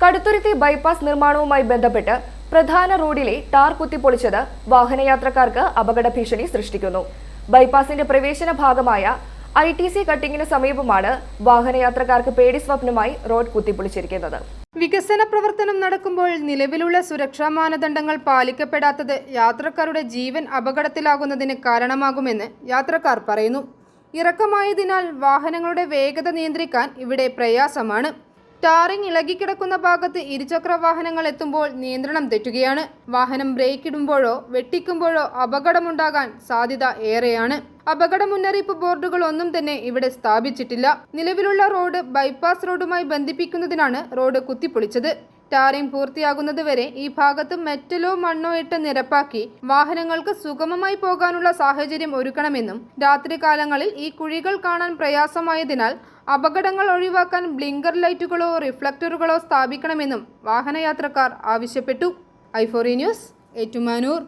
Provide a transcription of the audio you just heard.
Kaduthuruthy bypass നിർമ്മാണവുമായി ബന്ധപ്പെട്ട് പ്രധാന റോഡിലെ ടാർ കുത്തിപ്പൊളിച്ചത് വാഹനയാത്രക്കാർക്ക് അപകട ഭീഷണി സൃഷ്ടിക്കുന്നു. ബൈപ്പാസിന്റെ പ്രവേശന ഭാഗമായ ITC കട്ടിങ്ങിന് സമീപമാണ് വാഹനയാത്രക്കാർക്ക് പേടി സ്വപ്നമായി റോഡ് കുത്തിപ്പൊളിച്ചിരിക്കുന്നത്. വികസന പ്രവർത്തനം നടക്കുമ്പോൾ നിലവിലുള്ള സുരക്ഷാ മാനദണ്ഡങ്ങൾ പാലിക്കപ്പെടാത്തത് യാത്രക്കാരുടെ ജീവൻ അപകടത്തിലാകുന്നതിന് കാരണമാകുമെന്ന് യാത്രക്കാർ പറയുന്നു. ഇറക്കമായതിനാൽ വാഹനങ്ങളുടെ വേഗത നിയന്ത്രിക്കാൻ ഇവിടെ പ്രയാസമാണ്. ടാറിംഗ് ഇളകിക്കിടക്കുന്ന ഭാഗത്ത് ഇരുചക്ര വാഹനങ്ങൾ എത്തുമ്പോൾ നിയന്ത്രണം തെറ്റുകയാണ്. വാഹനം ബ്രേക്ക് ഇടുമ്പോഴോ വെട്ടിക്കുമ്പോഴോ അപകടമുണ്ടാകാൻ സാധ്യത ഏറെയാണ്. അപകട മുന്നറിയിപ്പ് ബോർഡുകൾ ഒന്നും തന്നെ ഇവിടെ സ്ഥാപിച്ചിട്ടില്ല. നിലവിലുള്ള റോഡ് ബൈപ്പാസ് റോഡുമായി ബന്ധിപ്പിക്കുന്നതിനാണ് റോഡ് കുത്തിപ്പൊളിച്ചത്. ടാറിംഗ് പൂർത്തിയാകുന്നതുവരെ ഈ ഭാഗത്ത് മെറ്റലോ മണ്ണോ ഇട്ട് നിരപ്പാക്കി വാഹനങ്ങൾക്ക് സുഗമമായി പോകാനുള്ള സാഹചര്യം ഒരുക്കണമെന്നും രാത്രികാലങ്ങളിൽ ഈ കുഴികൾ കാണാൻ പ്രയാസമായതിനാൽ അപകടങ്ങൾ ഒഴിവാക്കാൻ ബ്ലിങ്കർ ലൈറ്റുകളോ റിഫ്ലക്ടറുകളോ സ്ഥാപിക്കണമെന്നും വാഹനയാത്രക്കാർ ആവശ്യപ്പെട്ടു. i4e news, Ettumanoor.